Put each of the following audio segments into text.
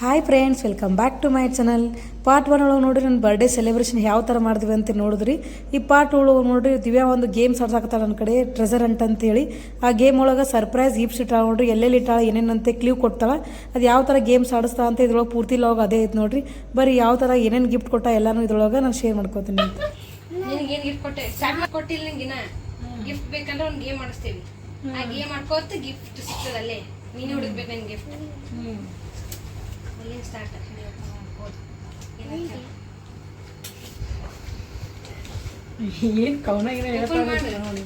Hi friends, welcome back to my channel. Part 1 ಒಳಗೆ ನೋಡಿರಿ ನನ್ನ ಬರ್ಡೇ ಸೆಲೆಬ್ರೇಷನ್ ಯಾವ ಥರ ಮಾಡಿದ್ವಿ ಅಂತ ನೋಡಿದ್ರಿ. ಈ ಪಾರ್ಟ್ ಒಳಗೆ ನೋಡಿರಿ ದಿವ್ಯಾ ಒಂದು ಗೇಮ್ಸ್ ಆಡ್ಸಾಕತ್ತಾಳ ನನ್ನ ಕಡೆ, ಟ್ರೆಸರ್ ಅಂಟ್ ಅಂತೇಳಿ. ಆ ಗೇಮ್ ಒಳಗೆ ಸರ್ಪ್ರೈಸ್ ಗಿಫ್ಟ್ಸ್ ಇಟ್ಟಾಳ ನೋಡ್ರಿ, ಎಲ್ಲೆಲ್ಲಿ ಇಟ್ಟಾಳ ಏನೇನಂತೆ ಕ್ಲೀವ್ ಕೊಡ್ತಾಳ. ಅದು ಯಾವ ಥರ ಗೇಮ್ಸ್ ಆಡಿಸ್ತಾ ಅಂತ ಇದ್ರೊಳಗೆ ಪೂರ್ತಿ ಲಾಗ್ ಅದೇ ಐತೆ ನೋಡ್ರಿ. ಬರೀ ಯಾವ ಥರ ಏನೇನು ಗಿಫ್ಟ್ ಕೊಟ್ಟ ಎಲ್ಲನೂ ಇದ್ರೊಳಗೆ ನಾನು ಶೇರ್ ಮಾಡ್ಕೋತೀನಿ ಅಂತ. ನಿನಗೆ ಏನು ಗಿಫ್ಟ್ ಕೊಟ್ಟೆ? ಸ್ಟಾರ್ಟ್ ಕೊಟ್ಟಿಲ್ಲ ನಿಂಗಿನ ಗಿಫ್ಟ್ ಬೇಕಂದ್ರೆ ಒಂದು ಗೇಮ್ ಆಡಿಸ್ತೀವಿ. ಆ ಗೇಮ್ ಮಾಡ್ಕೋತ ಗಿಫ್ಟ್ ಸಿಗ್ತದೆ ಅಲ್ಲೇ. ನೀನು ಹುಡುಕ್ಬೇಕು ನನ್ ಗಿಫ್ಟ್. ಅಲ್ಲಿಂದ ಸ್ಟಾರ್ಟ್. ಏನು ಕವನ ನೋಡಿ.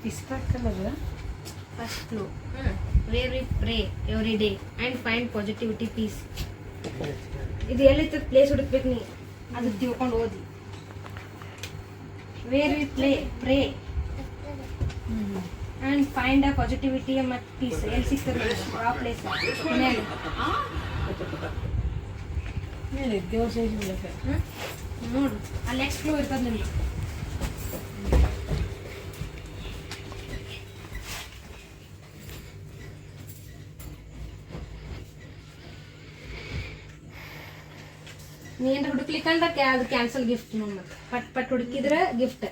ಪಿಸ್ತಾ colour first clue. Where we pray every day and find positivity peace. ಇದು ಎಲ್ಲಿರ್ತದೆ ಪ್ಲೇಸ್ ಹುಡುಕ್ಬೇಕು ನೀ, ಅದು ತಿಳ್ಕೊಂಡು ಓದಿ. Where we pray and find a positivity ಮತ್ತು ಪೀಸ್. ಎಲ್ಲಿ ಸಿಗ್ತದೆ ಆ ಪ್ಲೇಸ್? ಮನೆಯಲ್ಲಿ ನೋಡು, ಅಲ್ಲಿ ನೆಕ್ಸ್ಟ್ ಕ್ಲೂ ಇರ್ತದೆ ನಿಮಗೆ. ನೀ ಏನಾರ ಹುಡುಕ್ಲಿಕ್ಕಂದ್ರೆ ಅದು ಕ್ಯಾನ್ಸಲ್ ಗಿಫ್ಟ್. ನೋಡಿ ಮತ್ತೆ ಪಟ್ ಪಟ್ ಹುಡುಕಿದ್ರೆ ಗಿಫ್ಟ್.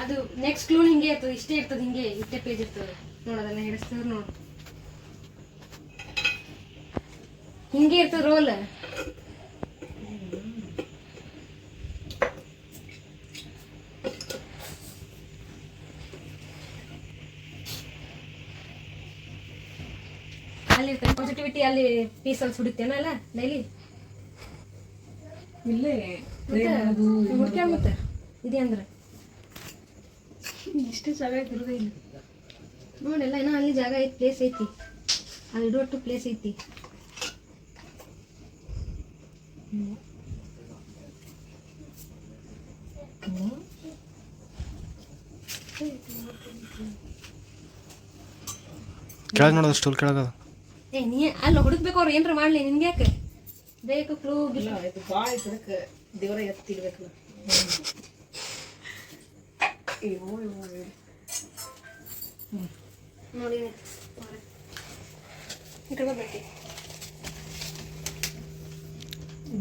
ಅದು ನೆಕ್ಸ್ಟ್ ಕ್ಲೂ ಹಿಂಗೆ ಇರ್ತದೆ, ಇಷ್ಟೇ ಇರ್ತದೆ, ಹಿಂಗೆ ಇಷ್ಟೇ ಪೇಜ್ ಇರ್ತದೆ. ನೋಡೋದನ್ನ ಹಿಡಿಸ್ತದೆ ನೋಡು, ಹಿಂಗೆ ಇರ್ತದೆ ರೋಲ್. ಅಲ್ಲಿ ಪಾಸಿಟಿವಿಟಿ ಅಲ್ಲಿ ಪೀಸಲ್ಲಿ ಸುಡುತ್ತೇನಲ್ಲ ಡೈಲಿ. ಇಲ್ಲೇ ಹುಡ್ಕ್ಯಾಡ ಮತ್ತೆ ಇದೆ ಅಂದ್ರೆ ಇಷ್ಟೇ ಜಾಗ ಇರೋದೇ ಇಲ್ಲ ನೋಡೆಲ್ಲ. ಏನೋ ಅಲ್ಲಿ ಜಾಗ ಐತಿ, ಪ್ಲೇಸ್ ಐತಿ, ಅಲ್ಲಿ ಇಡುವಷ್ಟು ಪ್ಲೇಸ್ ಐತಿ. ಕೆಳಗೆ ನೋಡೋದು ಸ್ಟೂಲ್ ಕೆಳಗದ. ಏ ನೀ ಅಲ್ಲ ಹುಡುಕ್ಬೇಕು, ಅವ್ರು ಏನಾರ ಮಾಡ್ಲಿ, ನಿನ್ಗೆ ಯಾಕೆ ಬೇಕು ಕ್ಲೂ? ಭಾಳ ಇದಕ್ಕೆ ದೇವರ ಎತ್ತಿಡ್ಬೇಕಲ್ಲ. ನೋಡಿ ಈ ಕಡೆ ಬರ್ಬೇಕು.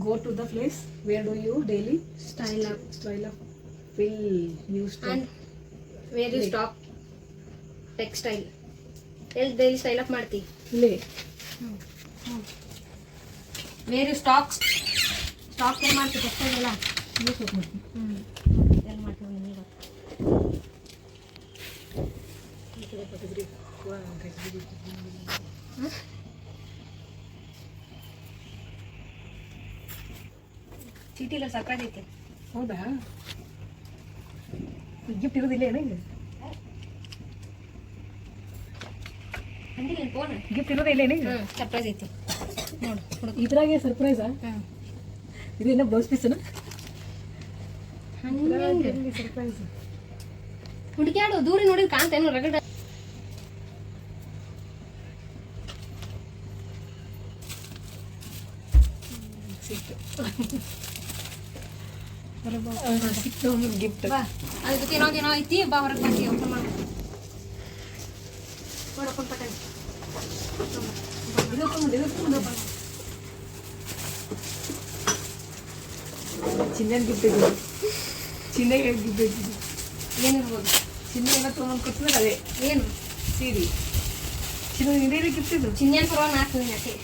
Go to the place where do you daily style up feel new stuff and where you stop textile. ಎಲ್ಲಿ ಡೈಲಿ ಸ್ಟೈಲ್ ಅಪ್ ಮಾಡ್ತಿ? ಇಲ್ಲಿ ವೇರ್ ಯು ಸ್ಟಾಕ್ ಎಲ್ಲಿ ಮಾಡ್ತಿ? ಟೆಕ್ಸ್ಟೈಲ್ ಎಲ್ಲ ಎಲ್ಲಿ ಮಾಡ್ತೀವಿ ನಿಮಗೆ? ಚೀಟಿ ಎಲ್ಲ ಸಾಕಾಗೈತೆ. ಹೌದಾ? ಗಿಫ್ಟ್ ಇರೋದಿಲ್ಲ ಏನಿಗೆ? ಅಂದಿಲ್ಲ ಫೋನ್ ಗಿಫ್ಟ್ ಇರೋದೇ ಇಲ್ಲ ಏನಿಗೆ? ಸರ್ಪ್ರೈಸ್ ಐತಿ ನೋಡು. ಇದ್ರಾಗೆ ಸರ್ಪ್ರೈಸಾ? ಇದೇನೋ ಬ್ಲೌಸ್ ಪೀಸನ? ಸರ್ಪ್ರೈಸ್ ಹುಡುಕ್ಯಾಡು, ದೂರ ನೋಡಿದ್ರೆ ಕಾಣ್ತೇನು ರಗಡ. ಗಿಫ್ಟ್ ಬಾ, ಅದ್ರ ಜೊತೆ ಏನೋ ಐತಿ. ಬಾ ಹೊರಗೆ ಬರ್ತೀವಿ, ಓಪನ್ ಮಾಡಿ ಓಪನ್ ಪಟ್ಟಣ. ಚಿನ್ನದ ಗಿಫ್ಟ್ ಇದೆ. ಚಿನ್ನಗೆ ಗಿಫ್ಟ್ ಇದೆ. ಏನಿರ್ಬೋದು? ಚಿನ್ನ ಎಲ್ಲ ತೊಗೊಂಡು ಕೊಡ್ತಿದ್ರೆ ಅದೇ ಏನು ಸೀರೆ. ಚಿನ್ನ ಇದೇ ಗಿಫ್ಟ್ ಇದು. ಚಿನ್ನೇನು ಪರವಾಗಿ ನಾಲ್ಕು ಯಾಕೆ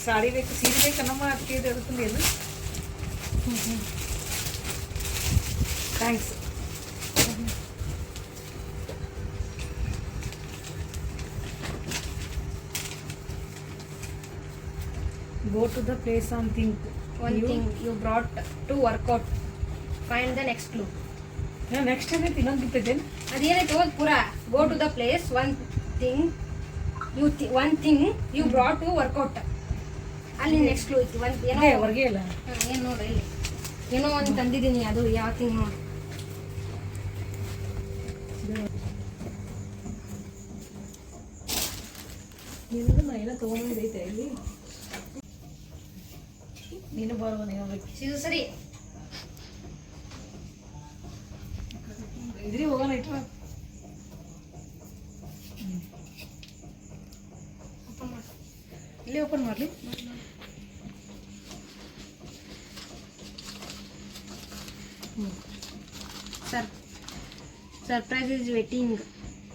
ಸಾಡಿ ಬೇಕು, ಸೀರೆ ಬೇಕು ನಮ್ಮ ಅದಕ್ಕೆ ಇದು ಅದಕ್ಕೆ ಏನು. Thanks. Go to the place and think. One thing you brought to work out. Find the next clue. Next ಏನೈತಿ ಇನ್ನೊಂದು ಗಿಫ್ಟ್ ಅದೇನೈತೆ ಹೋದ್ ಪೂರಾ go to the place one thing you brought to workout ಅಲ್ಲಿ ನೆಕ್ಸ್ಟ್ ಕ್ಲೂ ಐತಿ ಒಂದು ಏನೋ ಹೊರಗೆ ಇಲ್ಲ ಏನು ನೋಡು ಇಲ್ಲಿ ಏನೋ ಒಂದು ತಂದಿದ್ದೀನಿ ಅದು ಯಾವ ಥಿಂಗ್ ನೋಡಿ ಏನೋ ತೊಗೊಂಡೈತೆ ಇಲ್ಲಿ ನೀನು ಬರುವ ಇದು ಸರಿ ಇದ್ರಿ ಹೋಗೋಣ ಇಟ್ರ ಓಪನ್ ಮಾಡಿ ಇಲ್ಲಿ ಓಪನ್ ಮಾಡಲಿ Surprise is waiting.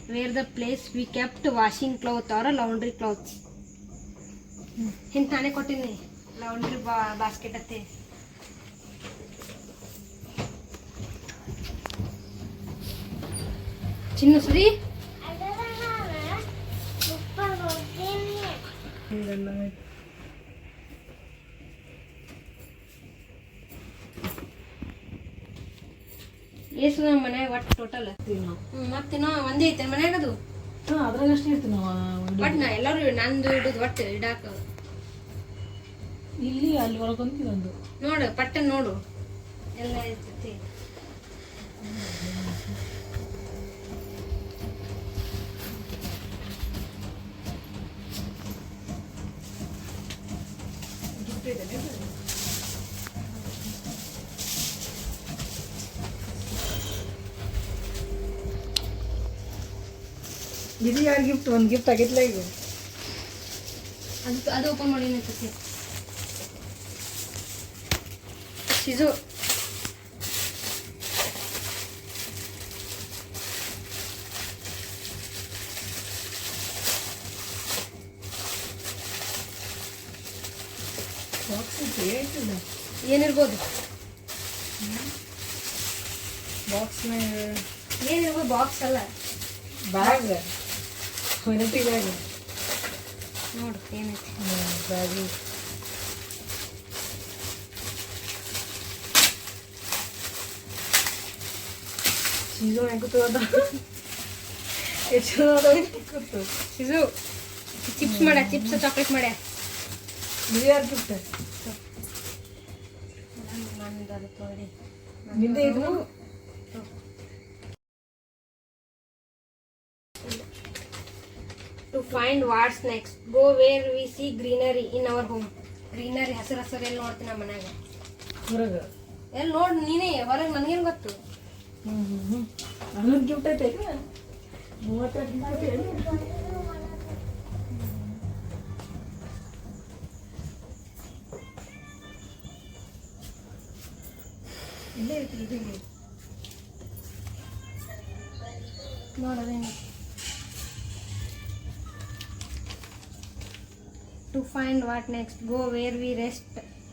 Where the place we kept washing cloth or laundry clothes. ಹಿಂಗೆ ತಾನೇ ಕೊಟ್ಟಿನಿ laundry basket ಅತ್ತೆ ಚಿನ್ನು ಸರಿ ಎಷ್ಟು ನಮ್ಮ ಮನ್ಯಾಗ ಒಟ್ಟು ಟೋಟಲ್ ಮತ್ತಿನ್ನೂ ಒಂದೇ ಐತೆ ಮನ್ಯಾಗ ಅದು ಹಾಂ ಅದ್ರಾಗ ಅಷ್ಟೇ ಇರ್ತೀವಿ ನಾವು ಒಟ್ಟು ನಾ ಎಲ್ಲರೂ ನಂದು ಇಡೋದು ಒಟ್ಟು ಇಡಾಕ ಇಲ್ಲಿ ಅಲ್ಲಿ ಒಳಗೊಂದು ಒಂದು ನೋಡು ಪಟ್ಟ ನೋಡು ಎಲ್ಲ ಇರ್ತೈತಿ ಇದು ಯಾರು ಗಿಫ್ಟ್ ಒಂದು ಗಿಫ್ಟ್ ಆಗಿತ್ತಲ್ಲ ಈಗ ಅದು ಓಪನ್ ಮಾಡಿ ಏನೈತಿ ಶಿಜು ಬಾಕ್ಸ್ ಐತಿಲ್ಲ ಏನಿರ್ಬೋದು ಬಾಕ್ಸ್ನಾಗ ಏನಿರ್ಬೋದು ಬಾಕ್ಸ್ ಅಲ್ಲ ಬ್ಯಾಗ್ ಹೊರಟಿ ಬ್ಯಾಗ್ ನೋಡು ಏನೈತಿ ಬ್ಯಾಗಿ ಚೀಸು ಹೆಂಗುತ್ತು ಅದ ಎಷ್ಟು ಕೂತು ಶಿಜು ಚಿಪ್ಸ್ ಮಾಡ್ಯ ಚಿಪ್ಸ್ ಚಾಕ್ಲೇಟ್ ಮಾಡ್ಯ ಇದು ಯಾರು ಗಿಫ್ಟ್ ನಂದು ಅದು ತೊಗೊಳ್ಳಿ ನಿಂದೆ ಇದು To find what's next, go where we see greenery in our home. Greenery ಹಸಿರು ಹಸಿರು ಎಲ್ಲಿ ನೋಡ್ತೀನಿ ನಮ್ಮ ಮನ್ಯಾಗ ಹೊರಗೆ ಎಲ್ಲಿ ನೋಡಿ ನೀನೇ ಹೊರಗೆ ನನಗೇನು ಗೊತ್ತು ಅನ್ನೊಂದು ಗಿಫ್ಟ್ ಐತೆ ಈಗ 32 ಇಲ್ಲೇ ಐತಿ ಇದು ನೋಡೋದೇನು To find what next, go where we rest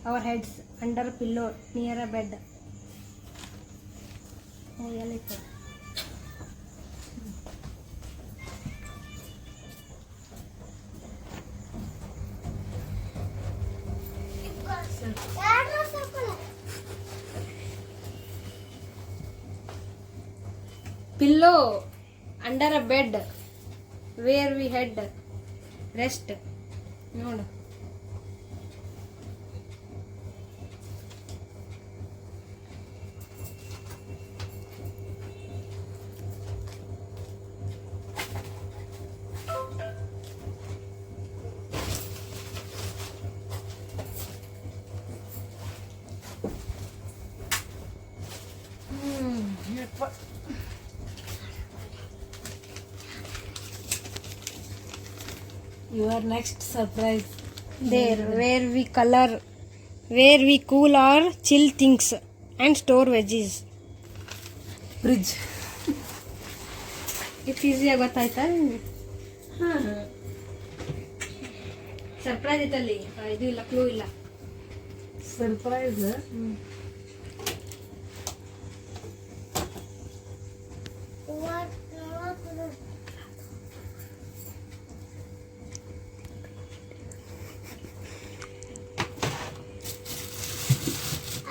our heads under pillow near a bed. Oh, ಎಲ್ಲೈತೆ pillow under a bed where we head rest ನೋಡು Your next surprise. there where we cool or chill things and store veggies. Fridge. ಇದು ಈಸಿಯಾಗಿ ಗೊತ್ತಾಯ್ತಾ surprise ಇತ್ತಲ್ಲಿ ಇದು ಇಲ್ಲ clue ಇಲ್ಲ Surprise.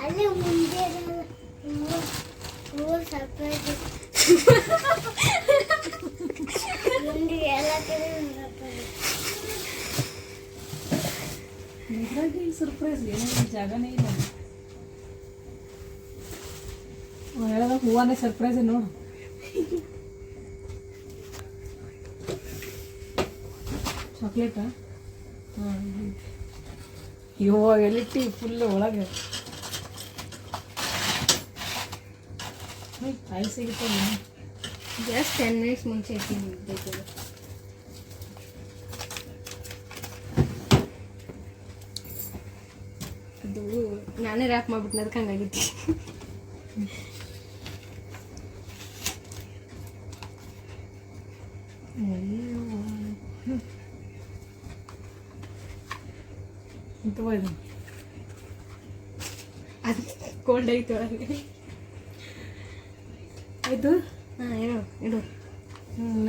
ಅಲ್ಲಿ ಮುಂದೆ rules surprise ಮುಂದೆ ಎಲ್ಲ ಕಡೆ ಇದ್ರಾಗ ಸರ್ಪ್ರೈಸ್ ಏನೋ ಜಾಗನೇ ಇಲ್ಲ ಹೇಳೋದಾಗ ಹೂವಾನೇ ಸರ್ಪ್ರೈಸ್ ನೋಡು ಚಾಕ್ಲೇಟಾ ಹಾಂ ಇವ ಎಲ್ಲಿಟ್ಟಿ ಫುಲ್ ಒಳಗೆ ಟೈಮ್ ಸಿಗುತ್ತಲ್ಲ ಜಸ್ಟ್ 10 ಮಿನಿಟ್ಸ್ ಮುಂಚೆ ಇದ್ದೀನಿ ಬೇಕಿದೆ. ಅದು ನಾನೇ ರ್ಯಾಪ್ ಮಾಡ್ಬಿಟ್ಟು ಅದಕ್ಕೆ ಹಂಗಾಗಿತ್ತು. ಇಂಥವ ಇದು ಅದು ಕೋಲ್ಡ್ ಆಯ್ತು ಒಳಗೆ. ಆಯಿತು ಹಾಂ ಇಡು ಇಡು.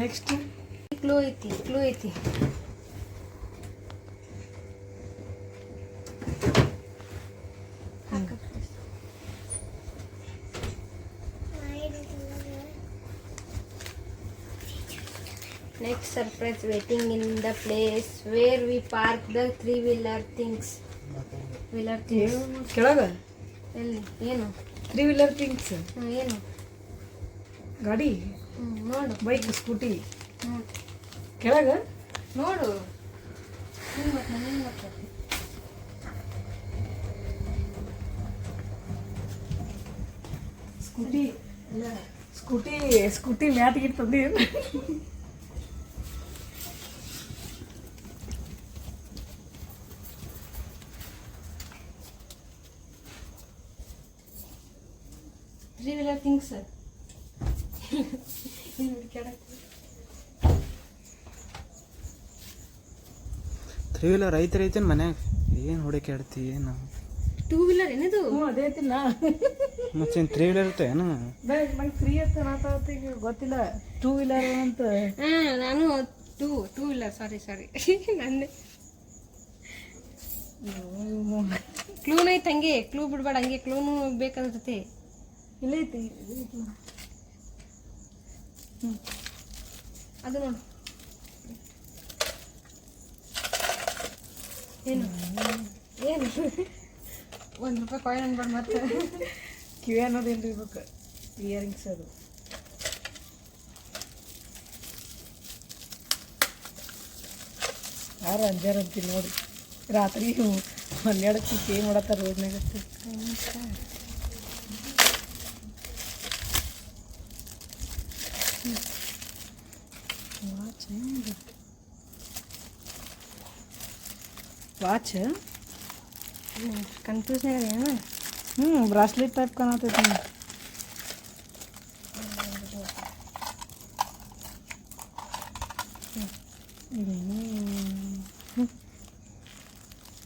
ನೆಕ್ಸ್ಟ್ ಕ್ಲೂ ಐತಿ. Next surprise waiting in the place where we park the 3-wheeler things. ಕೆಳಗೆ ಎಲ್ಲಿ ಏನು 3-wheeler ಥಿಂಗ್ಸ್ ಏನು ಗಾಡಿ ನೋಡು ಬೈಕ್ ಸ್ಕೂಟಿ ಹ್ಞೂ ಕೆಳಗೆ ನೋಡು. ನೀನು ಮತ್ತೆ ಸ್ಕೂಟಿ ಮ್ಯಾಟಿಗೆ ತಂದಿ3-wheeler things. ತ್ರೀ ವೀಲರ್ ಐತೇನು ಮನ್ಯಾಗ ಏನು ಹುಡುಕಿ ಆಡ್ತಿ ಏನು 2-wheeler ಏನದು? ಹ್ಞೂ ಅದೇ ಐತಿಲ್ಲ ಮತ್ತೇನು ತ್ರೀ ವೀಲರ್ ಇರುತ್ತೆ ಏನು ನಂಗೆ ಫ್ರೀ ಅಂತ ನಾತಾವತ್ತಿಗೆ ಗೊತ್ತಿಲ್ಲ 2-wheeler ಅಂತ ಹಾಂ ನಾನು 2-wheeler ಸಾರಿ ನಂದೆ. ಕ್ಲೂನ್ ಐತೆ ಹಂಗೆ, ಕ್ಲೂ ಬಿಡ್ಬೇಡ ಹಂಗೆ, ಕ್ಲೂನು ಬೇಕನ್ಸುತ್ತೆ. ಇಲ್ಲ ಐತಿ ಅದು ನೋಡು ಏನು ₹1 ಕಾಯಿನ್ ಅನ್ಬೇಡ ಮತ್ತೆ. ಕಿವಿ ಅನ್ನೋದು ಏನು ಇರ್ಬೇಕು ಇಯರಿಂಗ್ಸ್ ಅದು ಯಾರು ಅಂಜಾರ ಅಂತೀನಿ ನೋಡಿ ರಾತ್ರಿ 12ಕ್ಕೆ ಕೇ ಮಾಡತ್ತಾರ ರೋಡ್ನಾಗ ವಾಚ್ ಕನ್ಫ್ಯೂಸ್ ಏನು ಬ್ರಾಸ್ಲೆಟ್ ಟೈಪ್ ಕಾಣತೈತಿ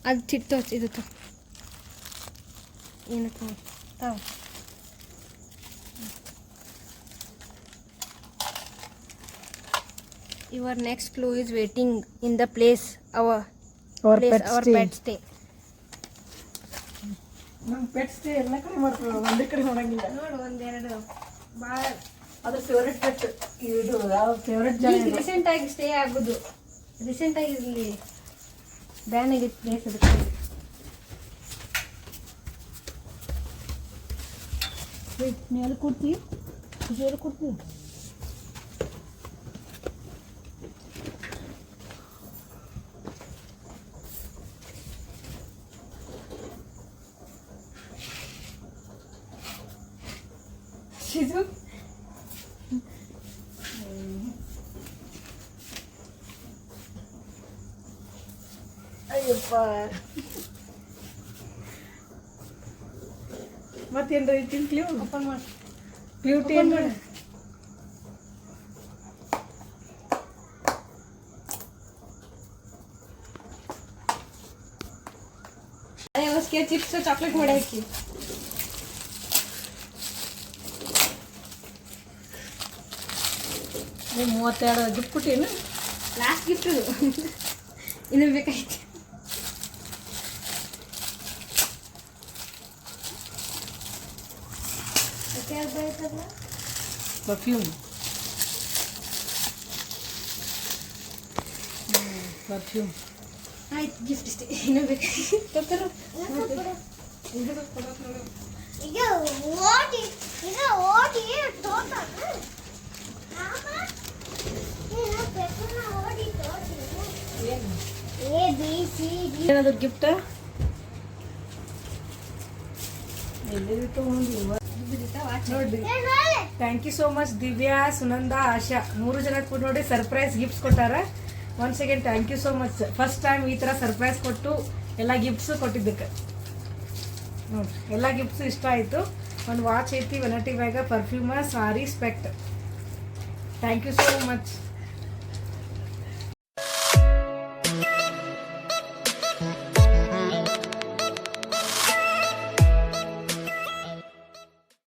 ಅದು ಚಿಟ್ಟು ಇದು ಏನಕ್ಕೆ ತಾವು Your next clue is waiting in the place our pet stay. ನಮ್ಮ ಪೆಟ್ ಸ್ಟೇ ಎಲ್ಲ ಕಡೆ ಮಾಡ್ತಾರೆ ಒಂದೇ ಕಡೆ ಮಾಡಂಗಿಲ್ಲ ನೋಡು ಒಂದೆರಡು ಭಾಳ ಅದು ಫೇವ್ರೆಟ್ ಪೆಟ್ ಇದು ಯಾವ ಫೇವ್ರೆಟ್ ಜಾಗ ಇದು? ರೀಸೆಂಟಾಗಿ ಸ್ಟೇ ಆಗೋದು ರೀಸೆಂಟಾಗಿ ಇಲ್ಲಿ ಬ್ಯಾನ್ ಆಗಿತ್ತು ಪ್ಲೇಸ್ ಅದಕ್ಕೆ. ನೀ ಎಲ್ಲಿ ಕೊಡ್ತೀವಿ ಎಲ್ಲಿ ಕೊಡ್ತೀವಿ ಇದು ಅಯ್ಯಪ್ಪ ಮತ್ತೇನ್ರ ಐತಿ ಕ್ಲೂ ಓಪನ್ ಮಾಡಿ ಬ್ಯೂಟಿ ಮಾಡಿ. ಅದೇ ಚಿಪ್ಸ್ ಚಾಕ್ಲೇಟ್ ಮಾಡಿ ಹಾಕಿ. ನೀವು 32 ಗಿಫ್ಟ್ ಕೊಟ್ಟೇನು ಲಾಸ್ಟ್ ಗಿಫ್ಟ್ ಇನ್ನು ಬೇಕಾಯ್ತು. ಪರ್ಫ್ಯೂಮ್ ಪರ್ಫ್ಯೂಮ್ ಆಯ್ತು ಗಿಫ್ಟ್ ಇಷ್ಟೇ ಇನ್ನೂ ಬೇಕು ಈಗ ಓಟಿ ತೋಟ ಎ ಬಿ ಸಿ ಡಿ ಏನದು ಗಿಫ್ಟ್ ಎಲ್ಲಿ ತೊಗೊಂಡು ನೋಡ್ರಿ thank you so much Divya Sunanda Asha 3 ಜನ ಕೂಡ ನೋಡಿ ಸರ್ಪ್ರೈಸ್ ಗಿಫ್ಟ್ಸ್ ಕೊಟ್ಟಾರ. Once again thank you so much. First time ಈ ಥರ ಸರ್ಪ್ರೈಸ್ ಕೊಟ್ಟು ಎಲ್ಲ ಗಿಫ್ಟ್ಸು ಕೊಟ್ಟಿದ್ದಕ್ಕೆ ನೋಡ್ರಿ ಎಲ್ಲ ಗಿಫ್ಟ್ಸು ಇಷ್ಟ ಆಯಿತು. ಒಂದು ವಾಚ್ ಐತಿ, ವೆನಟಿ ಬ್ಯಾಗ, ಪರ್ಫ್ಯೂಮ, ಸಾರಿ, ಸ್ಪೆಕ್ಟ್. Thank you so much.